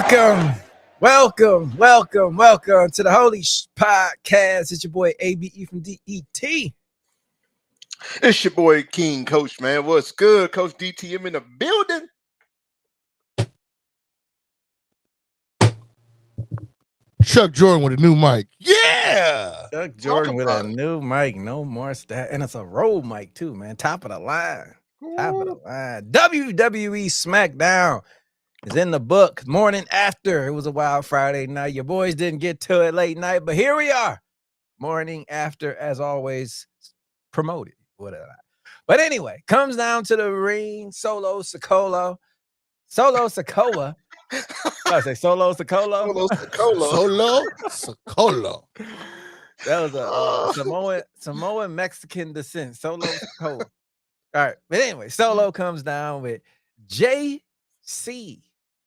Welcome to the Holy Shhh Podcast. It's your boy ABE from DET. It's your boy King Coach, man. What's good? Coach DTM in the building. Chuck Jordan with a new mic. Yeah. Chuck Jordan with a new mic, no more stat. And it's a roll mic too, man. Top of the line. WWE Smackdown is in the book. Morning after. It was a wild Friday night. Your boys didn't get to it late night, but here we are. Morning after, as always, promoted. Whatever. But anyway, comes down to the ring. Solo Sikoa. I say Solo Sikoa. That was a Samoan Mexican descent. Solo Sikoa. All right, but anyway, Solo comes down with J.C.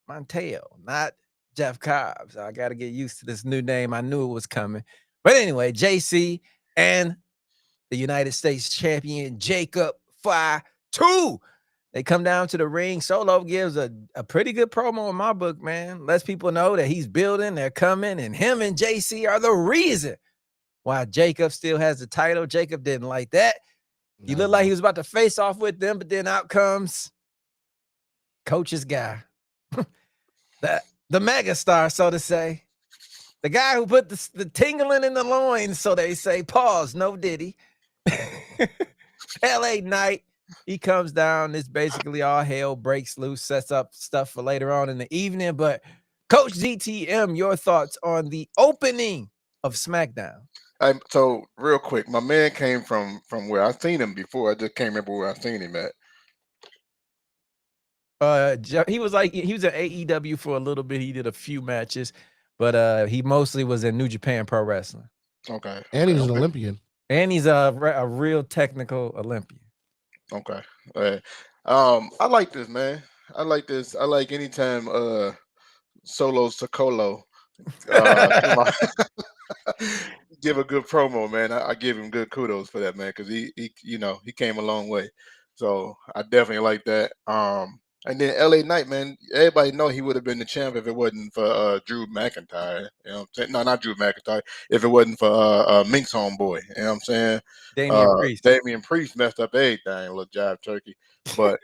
Montel, not Jeff Cobb. So I got to get used to this new name. I knew it was coming. But anyway, JC and the United States champion Jacob Fatu. They come down to the ring. Solo gives a pretty good promo in my book, man. Lets people know that he's building, they're coming, and him and JC are the reason why Jacob still has the title. Jacob didn't like that. He looked like he was about to face off with them, but then out comes Coach's guy. the megastar, so to say. The guy who put the tingling in the loins, so they say. Pause, no Diddy. LA Knight. He comes down. It's basically all hell breaks loose, sets up stuff for later on in the evening. But Coach DTM, your thoughts on the opening of SmackDown? So real quick, my man came from where I seen him before. I just can't remember where I seen him at. He was at AEW for a little bit. He did a few matches, but he mostly was in New Japan Pro Wrestling. Okay. And he's an Olympian. And he's a real technical Olympian. Okay. I like this, man. I like this. I like anytime Solo Sikoa give a good promo, man. I give him good kudos for that, man, because he came a long way. So I definitely like that. And then LA Knight, man, everybody know he would have been the champ if it wasn't for Drew McIntyre. You know what I'm saying? No, not Drew McIntyre. If it wasn't for Mink's homeboy. You know what I'm saying? Damian Priest messed up everything, little jive turkey. But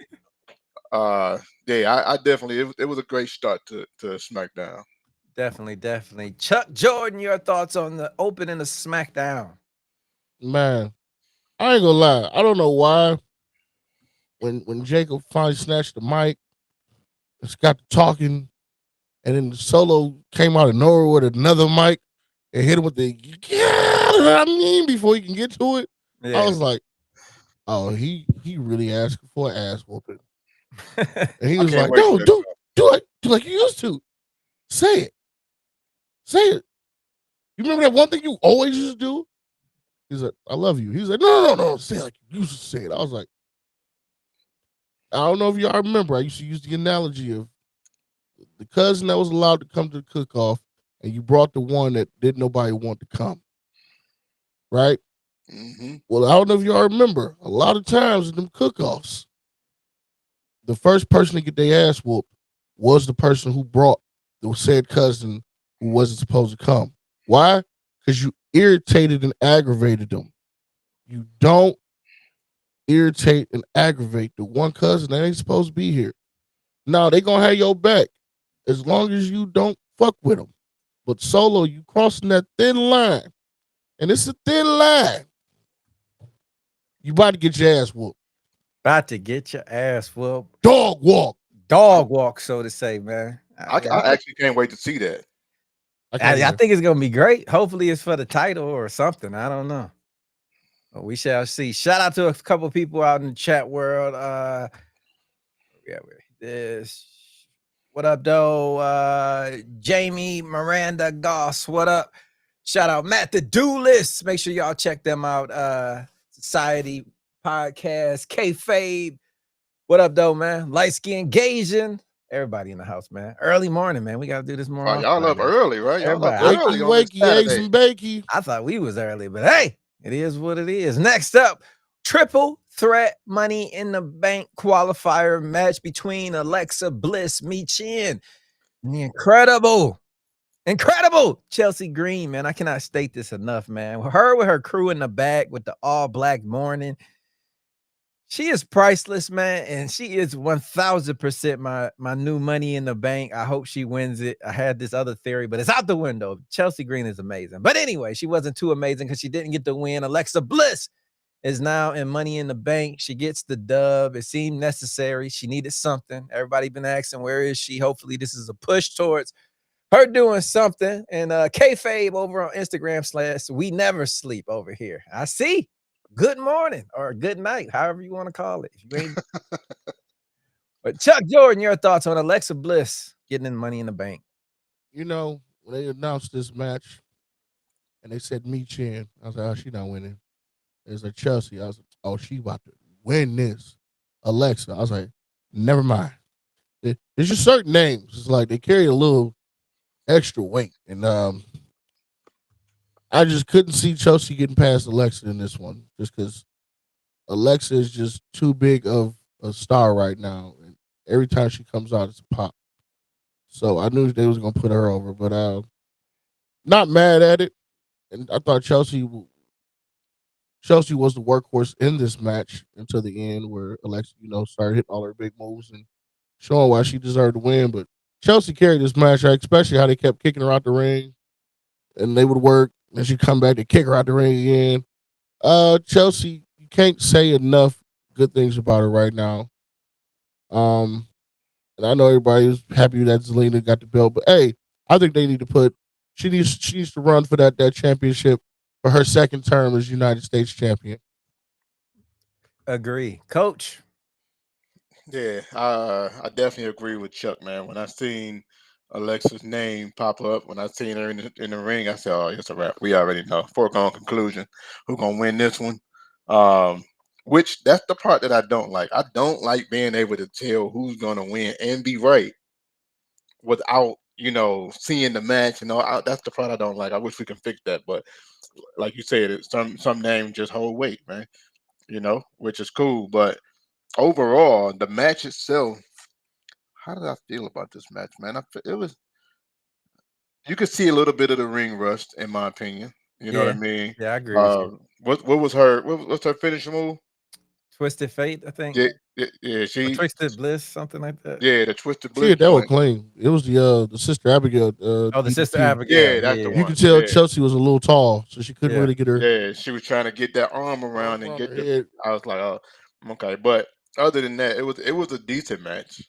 yeah, I definitely it was a great start to SmackDown. Definitely. Chuck Jordan, your thoughts on the opening of SmackDown? Man, I ain't gonna lie. I don't know why. When Jacob finally snatched the mic, it's got to talking, and then Solo came out of nowhere with another mic and hit him with the before he can get to it. Yeah. I was like, oh, he really asking for an ass whooping. And he was like, no, do it like you used to. Say it. You remember that one thing you always used to do? He's like, I love you. He's like, no, say it like you used to say it. I was like, I don't know if y'all remember, I used to use the analogy of the cousin that was allowed to come to the cook-off, and you brought the one that didn't nobody want to come. Right? Mm-hmm. Well, I don't know if y'all remember, a lot of times in them cook-offs, the first person to get their ass whooped was the person who brought the said cousin who wasn't supposed to come. Why? Because you irritated and aggravated them. You don't irritate and aggravate the one cousin that ain't supposed to be here. Now they gonna have your back as long as you don't fuck with them. But Solo, you crossing that thin line, and it's a thin line. You about to get your ass whooped. Dog walk, so to say, man. I actually can't wait to see that. I think it's gonna be great. Hopefully, it's for the title or something. I don't know. We shall see. Shout out to a couple people out in the chat world. What up, though? Jamie Miranda Goss. What up? Shout out Matt the Duelist. Make sure y'all check them out. Society Podcast, Kayfabe. What up, though, man? Light Skin Gazing. Everybody in the house, man. Early morning, man. We gotta do this more. Y'all up early, right? Y'all up early. Wakey, eggs and bakey. I thought we was early, but hey. It is what it is. Next up, triple threat Money in the Bank qualifier match between Alexa Bliss, Mi Chin, Incredible. Incredible. Chelsea Green, man. I cannot state this enough, man. Her with her crew in the back with the all black morning. She is priceless, man, and she is 1000% my new money in the bank. I hope she wins it. I had this other theory, but it's out the window. Chelsea Green is amazing. But anyway, she wasn't too amazing because she didn't get the win. Alexa Bliss is now in Money in the Bank. She gets the dub. It seemed necessary. She needed something. Everybody been asking, where is she? Hopefully, this is a push towards her doing something. And kayfabe over on Instagram / we never sleep over here. I see. Good morning or good night, however you want to call it. If you ain't... But Chuck Jordan, your thoughts on Alexa Bliss getting in Money in the Bank? You know, when they announced this match and they said me Chin, I was like, oh, she not winning. It's like Chelsea. I was like, oh, she about to win this. Alexa. I was like, never mind. There's just certain names. It's like they carry a little extra weight. And I just couldn't see Chelsea getting past Alexa in this one, just because Alexa is just too big of a star right now. And every time she comes out, it's a pop. So I knew they was gonna put her over, but not mad at it. And I thought Chelsea was the workhorse in this match until the end, where Alexa, started hitting all her big moves and showing why she deserved to win. But Chelsea carried this match, right? Especially how they kept kicking her out the ring, and they would work. And she'd come back to kick her out the ring again. Chelsea, you can't say enough good things about her right now. And I know everybody was happy that Zelina got the belt, but hey, I think they need to put she needs to run for that championship for her second term as United States champion. Agree, Coach. Yeah, I definitely agree with Chuck, man. When I seen Alexa's name pop up, when I seen her in the ring, I said, "Oh, it's a wrap. We already know. Foregone conclusion. Who gonna win this one?" Which that's the part that I don't like. I don't like being able to tell who's gonna win and be right without seeing the match. That's the part I don't like. I wish we can fix that, but like you said, some names just hold weight, man. Which is cool, but overall, the match itself. How did I feel about this match, man? It was you could see a little bit of the ring rust, in my opinion. You know what I Yeah, mean? yeah, I agree with you. What was her what's her finishing move? Twisted Fate, I think. Yeah, yeah, Or Twisted Bliss, something like that. the twisted She bliss had that one joint. clean. It was the sister Abigail, Oh, the Sister DDT. Abigail. Yeah, Yeah, that's the yeah, You one. could tell Yeah, Chelsea was a little tall, so she couldn't yeah. really get her yeah. She was trying to get that arm around arm and around get her the. head. I was like, oh, okay. But other than that, it was a decent match.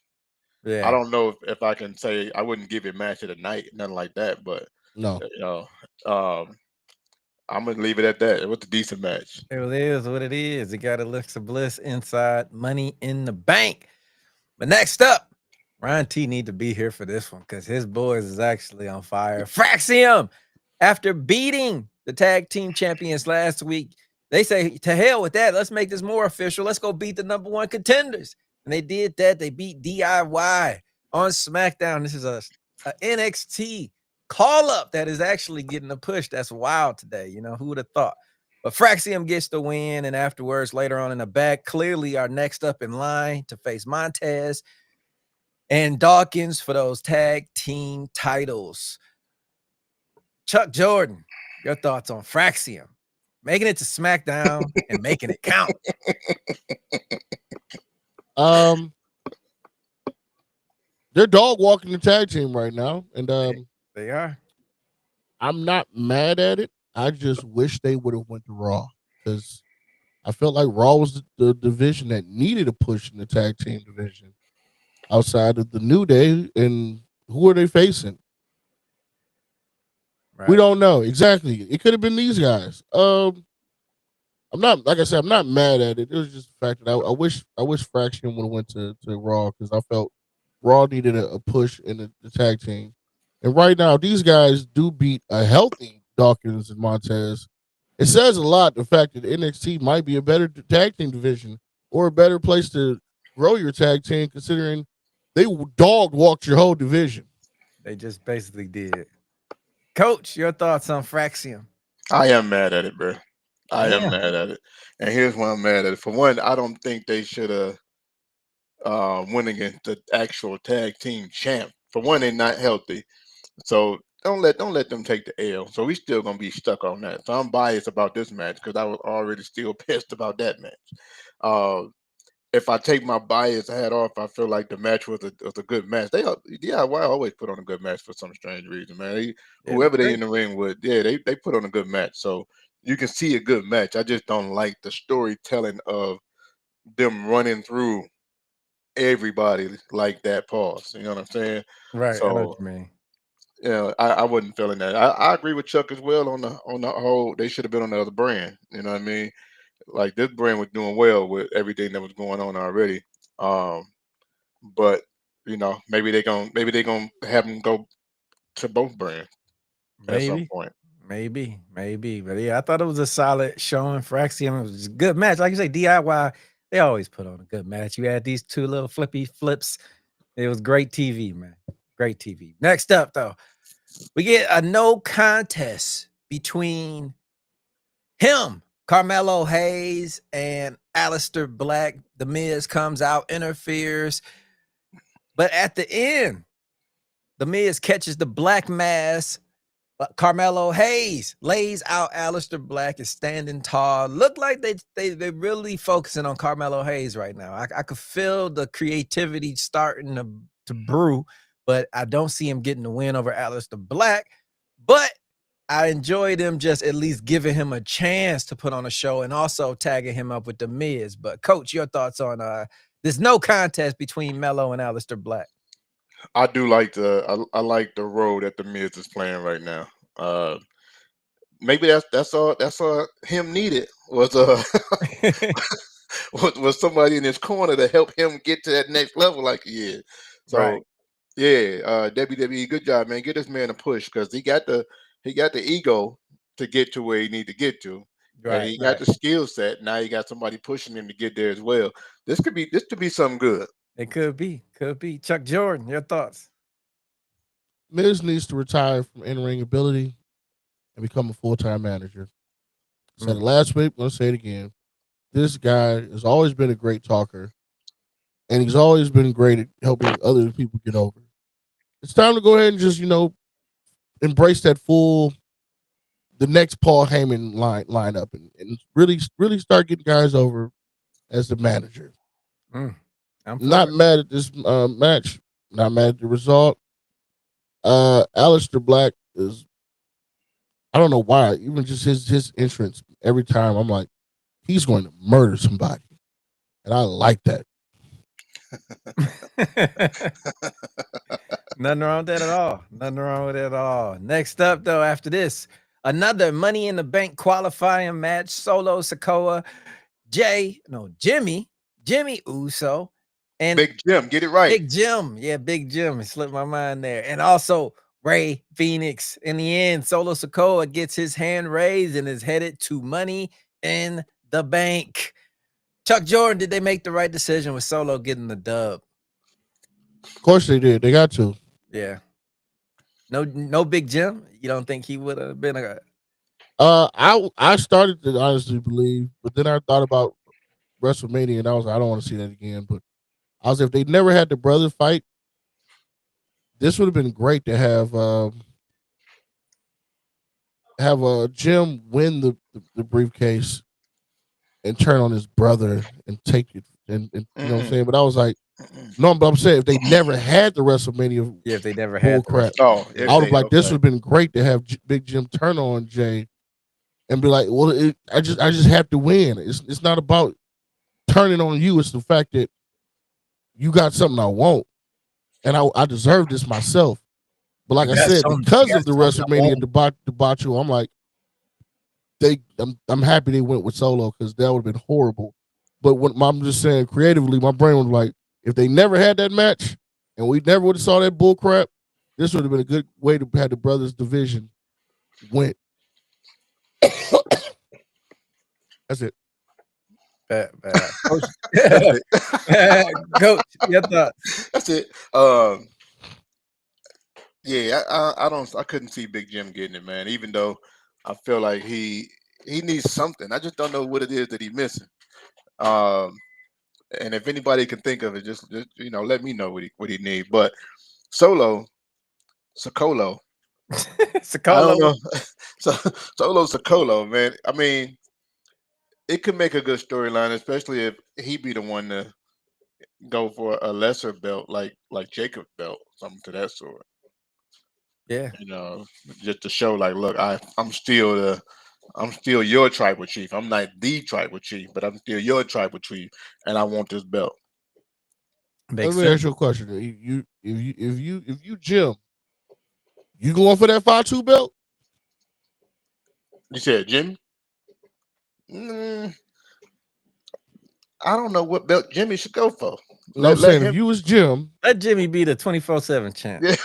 I Yeah. don't know if I can say I wouldn't give it match of the night, nothing like that. But No. um, I'm gonna leave it at that. It was a decent match. It is what it is. It got Alexa Bliss inside Money in the Bank. But next up, Ryan T need to be here for this one because his boys is actually on fire. Fraxium, after beating the tag team champions last week, they say, to hell with that. Let's make this more official. Let's go beat the number one contenders. And they did that. They beat DIY on SmackDown. This is a NXT call up that is actually getting a push. That's wild today. Who would have thought? But Fraxium gets the win. And afterwards, later on in the back, clearly are next up in line to face Montez and Dawkins for those tag team titles. Chuck Jordan, your thoughts on Fraxium making it to SmackDown and making it count? They're dog walking the tag team right now, and They are. I'm not mad at it. I just wish they would have went to Raw, because I felt like Raw was the division that needed a push in the tag team division outside of the New Day. And who are they facing? Right. We don't know exactly. It could have been these guys. I'm not, like I said, I'm not mad at it. It was just the fact that I wish Fraction would have went to Raw, because I felt Raw needed a push in the tag team. And right now, these guys do beat a healthy Dawkins and Montez. It says a lot, the fact that NXT might be a better tag team division or a better place to grow your tag team, considering they dog walked your whole division. They just basically did. Coach, your thoughts on Fraxium? I am mad at it, bro. I am Damn. mad at it, and here's why I'm mad at it. For one, I don't think they should have went against the actual tag team champ for one, they're not healthy. So don't let them take the L. So we still gonna be stuck on that. So I'm biased about this match because I was already still pissed about that match. Uh, if I take my bias hat off, I feel like the match was a good match. DIY always put on a good match for some strange reason, man. It was Whoever they great. in the ring with, yeah, they put on a good match. So you can see a good match. I just don't like the storytelling of them running through everybody like that. Pause. You know what I'm saying? Right. I know what So you mean. I wasn't feeling that. I agree with Chuck as well on the whole. They should have been on the other brand. You know what I mean? Like this brand was doing well with everything that was going on already. Um, but maybe they gonna have them go to both brands at some Maybe. point. Maybe. But yeah, I thought it was a solid showing for Axiom. It was a good match. Like you say, DIY, they always put on a good match. You had these two little flippy flips. It was great TV, man. Great TV. Next up, though, we get a no contest between him, Carmelo Hayes, and Aleister Black. The Miz comes out, interferes. But at the end, the Miz catches the Black Mass. Carmelo Hayes lays out Aleister Black, is standing tall. Look like they really focusing on Carmelo Hayes right now. I could feel the creativity starting to brew, but I don't see him getting the win over Aleister Black. But I enjoyed him just at least giving him a chance to put on a show and also tagging him up with the Miz. But Coach, your thoughts on there's no contest between Melo and Aleister Black. I do like I like the role that the Miz is playing right now. Uh, maybe that's all him needed was was somebody in his corner to help him get to that next level like he is. Right. So yeah, WWE, good job, man. Get this man a push because he got the ego to get to where he need to get to, and Right. he got the skill set. Now he got somebody pushing him to get there as well. This could be something good. It could be. Chuck Jordan, your thoughts. Miz needs to retire from in-ring ability and become a full-time manager. Said it last week, I'm going to say it again. This guy has always been a great talker, and he's always been great at helping other people get over. It's time to go ahead and just, embrace that the next Paul Heyman lineup and really start getting guys over as the manager. I'm Not mad at this match. Not mad at the result. Aleister Black is, I don't know why, even just his entrance every time, I'm like, he's going to murder somebody. And I like that. Nothing wrong with that at all. Nothing wrong with it at all. Next up, though, after this, another Money in the Bank qualifying match. Solo Sikoa, Jimmy Uso, and Big Jim, get it right. Big Jim. Yeah, Big Jim. It slipped my mind there. And also Ray Phoenix. In the end, Solo Sikoa gets his hand raised and is headed to Money in the Bank. Chuck Jordan, did they make the right decision with Solo getting the dub? Of course they did. They got to. Yeah. No Big Jim. You don't think he would have been a? I started to honestly believe, but then I thought about WrestleMania and I was like, I don't want to see that again. But I was, if they never had the brother fight, this would have been great to have Jim win the briefcase and turn on his brother and take it and you know what I'm saying. But I was like, no, but I'm saying if they never had the WrestleMania, Yeah, if they never bull had crap, Oh, I would have like this would have been great to have Big Jim turn on Jay and be like, well, I just have to win. It's not about turning on you. It's the fact that you got something I want, and I deserve this myself. But like I said, because of the WrestleMania debacle, I'm like, I'm happy they went with Solo because that would have been horrible. But when I'm just saying, creatively, my brain was like, if they never had that match and we never would have saw that bull crap, this would have been a good way to have the brothers division win. That's it. Bad. Coach, Your thoughts. that's it. Yeah, I couldn't see Big Jim getting it, man. Even though I feel like he needs something. I just don't know what it is that he's missing. And if anybody can think of it, just let me know what he needs. But Solo, Sokolo. I Sokolo. don't know. So Solo Sokolo, man. I mean, it could make a good storyline, especially if he be the one to go for a lesser belt, like Jacob belt, something to that sort. Yeah. You know, just to show, like, look, I'm still your tribal chief. I'm not the tribal chief, but I'm still your tribal chief, and I want this belt. Let Makes me sense. ask you a question. If you Jim, you going for that 5-2 belt? You said Jimmy? Mm, I don't know what belt Jimmy should go for. No, I'm Let saying if him. you was Jim Let Jimmy be the 24/7 champ. Yeah,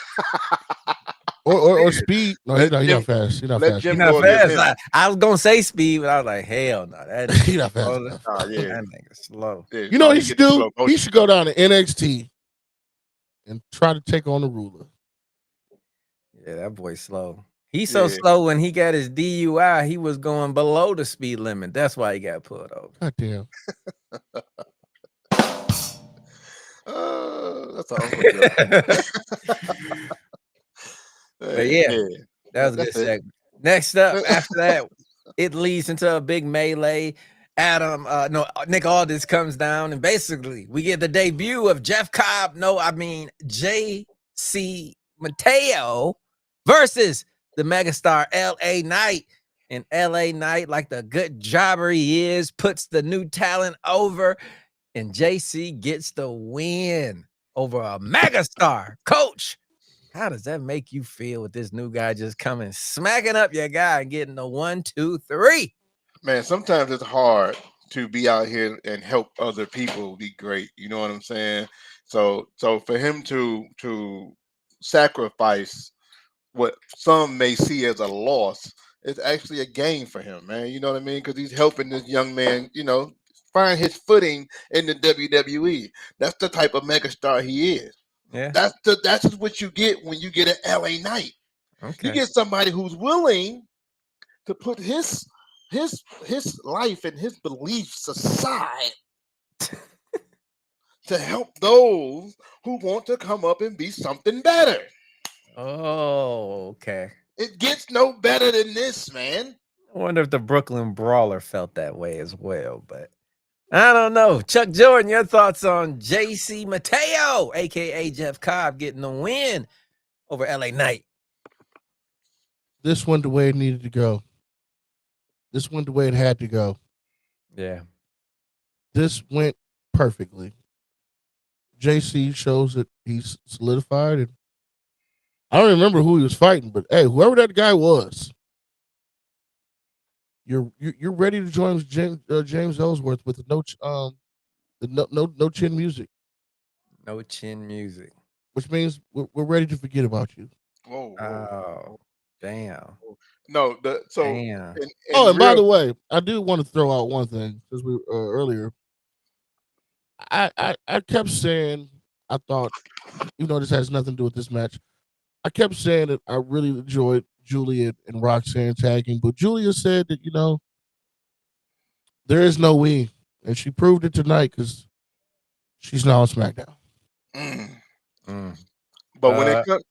or Speed. No, let he Jim. not fast. He not Let fast. He Jim not go against fast. him. I was gonna say speed, but I was like, hell no. That He nigga not fast slow. enough. Oh yeah, That nigga slow. yeah. You know No, what he he should get the do? slow He motion. should go down to NXT and try to take on the ruler. Yeah, that boy slow. He's so Yeah. slow when he got his DUI, he was going below the speed limit. That's why he got pulled over. God damn. That's an uncle joke. But yeah, Yeah, that was a good that's it. segment. Next up, after that, it leads into a big melee. Nick Aldis comes down, and basically we get the debut of Jeff Cobb. JC Mateo versus the megastar LA Knight. And LA Knight, like the good jobber he is, puts the new talent over, and JC gets the win over a megastar. Coach, how does that make you feel with this new guy just coming, smacking up your guy and getting the 1, 2, 3? Man, sometimes it's hard to be out here and help other people be great. You know what I'm saying? So for him to sacrifice what some may see as a loss, it's actually a gain for him, man. You know what I mean? Because he's helping this young man, find his footing in the WWE. That's the type of megastar he is. Yeah. That's just what you get when you get an LA Knight. You Okay. get somebody who's willing to put his life and his beliefs aside to help those who want to come up and be something better. Oh, okay. It gets no better than this, man. I wonder if the Brooklyn Brawler felt that way as well, but I don't know. Chuck Jordan, your thoughts on JC Mateo, aka Jeff Cobb, getting the win over LA Knight? This went the way it needed to go. This went the way it had to go. Yeah. This went perfectly. JC shows that he's solidified, and I don't remember who he was fighting, but hey, whoever that guy was, you're ready to join James Ellsworth with the no chin music, No chin music. which means we're ready to forget about you. Whoa, Oh, damn. no. Damn. And by the way, I do want to throw out one thing because we earlier. I kept saying I thought, this has nothing to do with this match. I kept saying that I really enjoyed Julia and Roxanne tagging, but Julia said that there is no we, and she proved it tonight because she's now on SmackDown. But when it comes,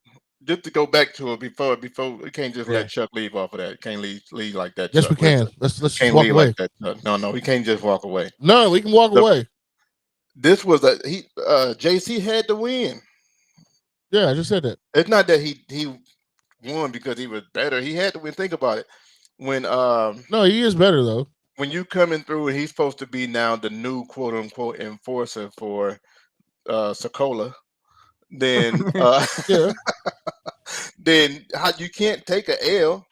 just to go back to it before we can't just let Chuck leave off of that. You can't leave like that. Yes, Chuck. we can. Listen, Let's can't walk leave away. like that. Chuck. No, we can't just walk away. No, we can walk away. This was JC had to win. Yeah, I just said that. It's not that he won because he was better. He had to win. Think about it. When no, he is better though. When you coming through and he's supposed to be now the new quote unquote enforcer for Sokola, then yeah. then you can't take a L.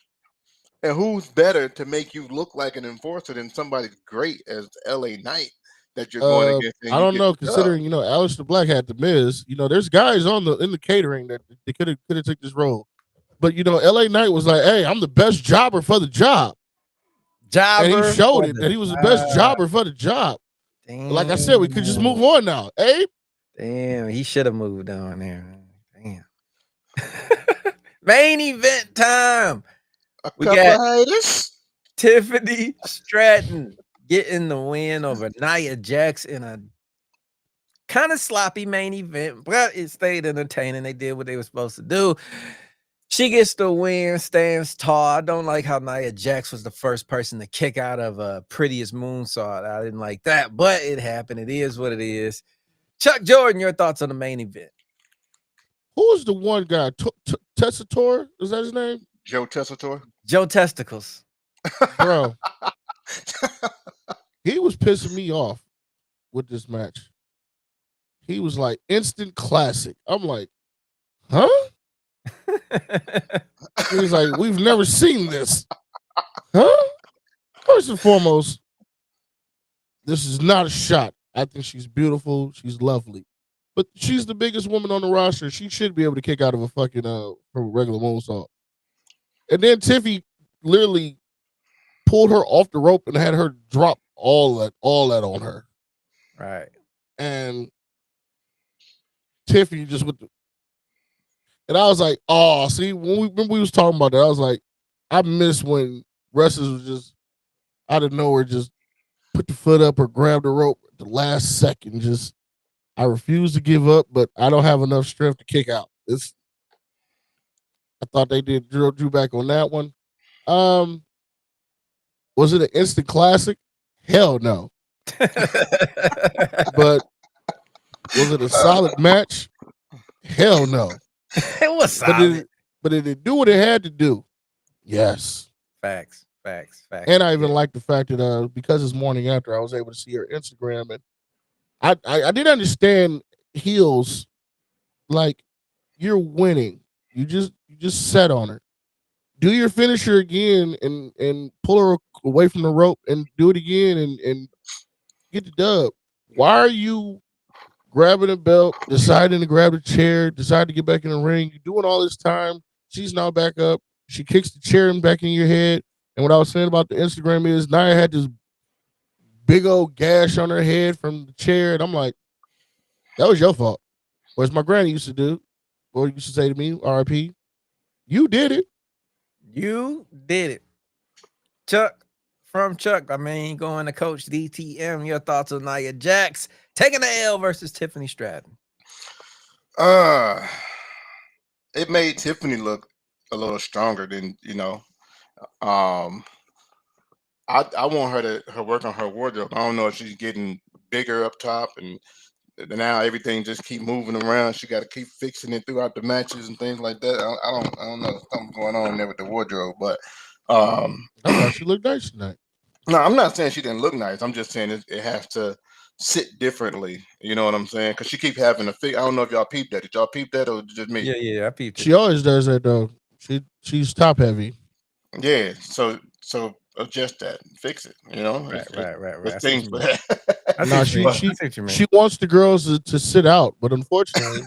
And who's better to make you look like an enforcer than somebody great as LA Knight that you're going against? I don't know, considering Aleister Black had the Miz. There's guys in the catering that they could have took this role, but LA Knight was like, "Hey, I'm the best jobber for the job." And he showed it that he was the best jobber for the job. Damn. Like I said, we could just move on now. Hey, damn, he should have moved on there. Damn. Main event time. We got Tiffany Stratton getting the win over Nia Jax in a kind of sloppy main event, but it stayed entertaining. They did what they were supposed to do. She gets the win, stands tall. I don't like how Nia Jax was the first person to kick out of a prettiest moonsault. I didn't like that, but it happened. It is what it is. Chuck Jordan, your thoughts on the main event? Who was the one guy? Tessator? Is that his name? Joe Tessitore. Joe Testicles. Bro. He was pissing me off with this match. He was like instant classic. I'm like, huh? He's like, we've never seen this. Huh? First and foremost, this is not a shot. I think she's beautiful. She's lovely. But she's the biggest woman on the roster. She should be able to kick out of a fucking from a regular moonsault. And then Tiffy literally pulled her off the rope and had her drop all that on her. Right. And Tiffy just with the, and I was like, oh, see, when we was talking about that, I was like, I miss when wrestlers was just out of nowhere just put the foot up or grab the rope at the last second. Just, I refuse to give up, but I don't have enough strength to kick out. I thought they did drew back on that one. Was it an instant classic? Hell no. But was it a solid match? Hell no. It was solid. But did it do what it had to do? Yes. Facts. And I even like the fact that because it's morning after, I was able to see her Instagram, and I didn't understand heels. Like, you're winning. You just sat on her. Do your finisher again and pull her away from the rope and do it again and get the dub. Why are you grabbing a belt, deciding to grab the chair, decide to get back in the ring? You're doing all this time. She's now back up. She kicks the chair back in your head. And what I was saying about the Instagram is Nia had this big old gash on her head from the chair. And I'm like, that was your fault. Or as my granny used to do, or used to say to me, RIP, you did it. You did it. Chuck, I mean, going to Coach DTM, your thoughts on Nia Jax taking the L versus Tiffany Stratton? It made Tiffany look a little stronger than, I want her to work on her wardrobe. I don't know if she's getting bigger up top, and now everything just keep moving around. She got to keep fixing it throughout the matches and things like that. I don't know, something going on there with the wardrobe, but I thought she looked nice tonight. No, I'm not saying she didn't look nice. I'm just saying it has to sit differently. You know what I'm saying? Because she keep having to fix. I don't know if y'all peeped that. Did y'all peep that or just me? Yeah, I peeped it. She always does that though. She's top heavy. Yeah, so adjust that, fix it. Right. There's things for that. No, she wants the girls to sit out, but unfortunately,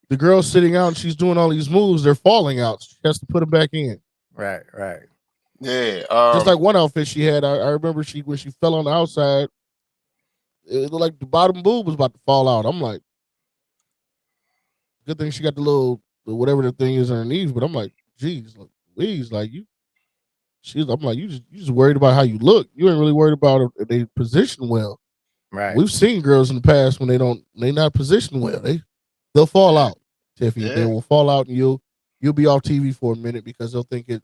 the girls sitting out and she's doing all these moves, they're falling out. She has to put them back in. Right. Yeah, just like one outfit she had. I remember when she fell on the outside, it looked like the bottom boob was about to fall out. I'm like, good thing she got the little whatever the thing is underneath. But I'm like, geez, please, like you. I'm like, you just worried about how you look. You ain't really worried about if they position well. Right. We've seen girls in the past when they not positioned well. They'll fall out, Tiffy. Yeah. They will fall out, and you'll be off TV for a minute because they'll think it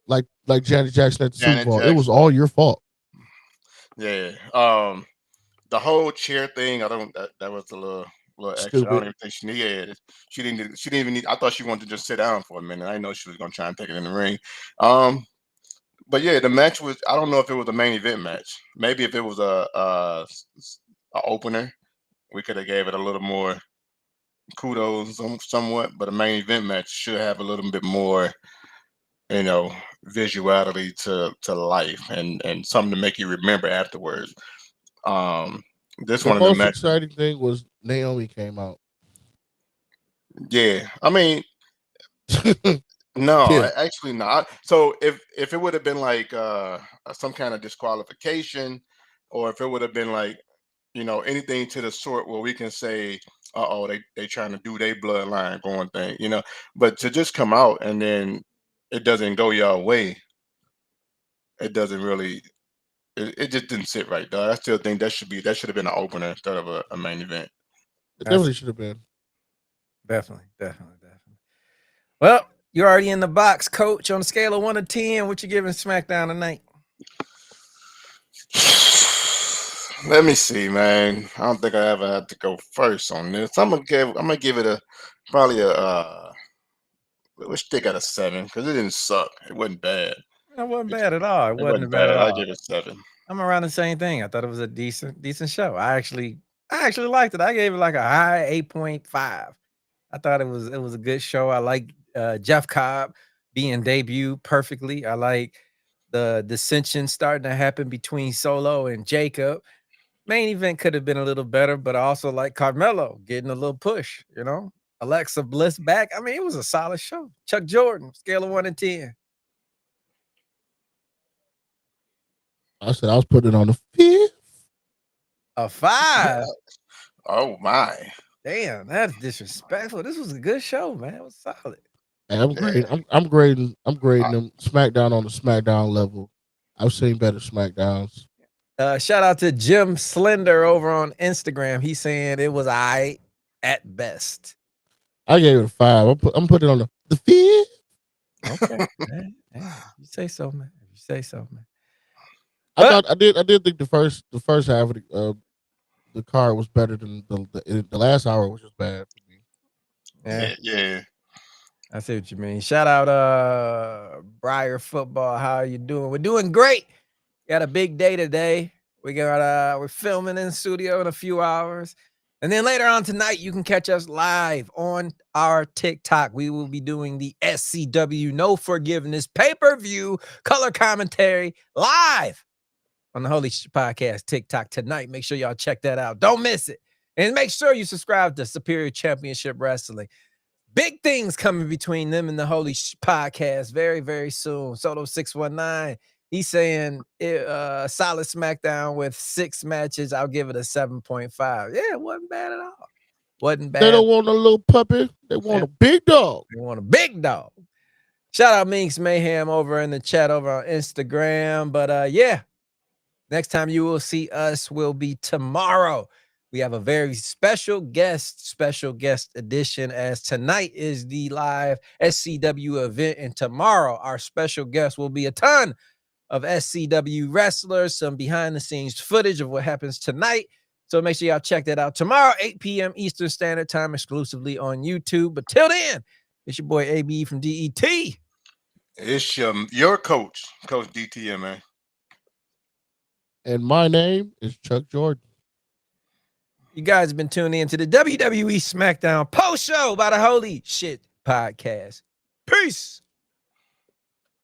like Janet Jackson at the Super Bowl. It was all your fault. Yeah. The whole chair thing, that was a little extra. Stupid. I don't even think she needed it. She didn't even need. I thought she wanted to just sit down for a minute. I didn't know she was gonna try and take it in the ring. But yeah, the match was. I don't know if it was a main event match. Maybe if it was a opener, we could have gave it a little more kudos, somewhat. But a main event match should have a little bit more, visuality to life and something to make you remember afterwards. This the one most of the most exciting thing was Naomi came out. Yeah, I mean, no, yeah. Actually not. So if it would have been like some kind of disqualification, or if it would have been like anything to the sort where we can say, they trying to do their bloodline going thing, but to just come out and then it doesn't go your way, it doesn't really. It just didn't sit right, though. I still think that should have been an opener instead of a main event. It definitely should have been. Definitely. Well, you're already in the box, coach. On a scale of 1 to 10, what you giving SmackDown tonight? Let me see, man. I don't think I ever had to go first on this. I'm gonna give it probably a let's stick at a 7 because it didn't suck. It wasn't bad. It wasn't bad at all. It wasn't bad bad. at I all. give it a 7. I'm around the same thing. I thought it was a decent show. I actually liked it. I gave it like a high 8.5. I thought it was a good show. I like Jeff Cobb being debuted perfectly. I like the dissension starting to happen between Solo and Jacob. Main event could have been a little better, but I also like Carmelo getting a little push, you know. Alexa Bliss back. I mean, it was a solid show. Chuck Jordan, scale of 1 to 10. I said I was putting it on the 5th. A 5. Oh my. Damn, that's disrespectful. This was a good show, man. It was solid. Hey, I'm grading them SmackDown on the SmackDown level. I've seen better SmackDowns. Shout out to Jim Slender over on Instagram. He's saying it was aight at best. I gave it a 5. I'm putting it on the 5th. Okay. Man, you say so, man. You say so, man. I did think the first half of the card was better than the last hour, which was bad for me. Yeah. I see what you mean. Shout out Briar Football. How are you doing? We're doing great. Got a big day today. We're filming in the studio in a few hours. And then later on tonight, you can catch us live on our TikTok. We will be doing the SCW No Forgiveness pay-per-view color commentary live on the Holy Shhh Podcast TikTok tonight. Make sure y'all check that out. Don't miss it. And make sure you subscribe to Superior Championship Wrestling. Big things coming between them and the Holy Shhh Podcast very, very soon. Solo 619. He's saying solid SmackDown with 6 matches. I'll give it a 7.5. Yeah, it wasn't bad at all. Wasn't bad. They don't want a little puppy. They want a big dog. They want a big dog. Shout out Miinx Mayhem over in the chat over on Instagram. But yeah, next time you will see us will be tomorrow. We have a very special guest edition, as tonight is the live SCW event. And tomorrow, our special guest will be a ton of SCW wrestlers, some behind the scenes footage of what happens tonight. So make sure y'all check that out tomorrow, 8 p.m. Eastern Standard Time, exclusively on YouTube. But till then, it's your boy AB from DET. It's your coach, Coach DTM, man. And my name is Chuck Jordan. You guys have been tuning in to the WWE Smackdown post show by the Holy Shhh Podcast. Peace.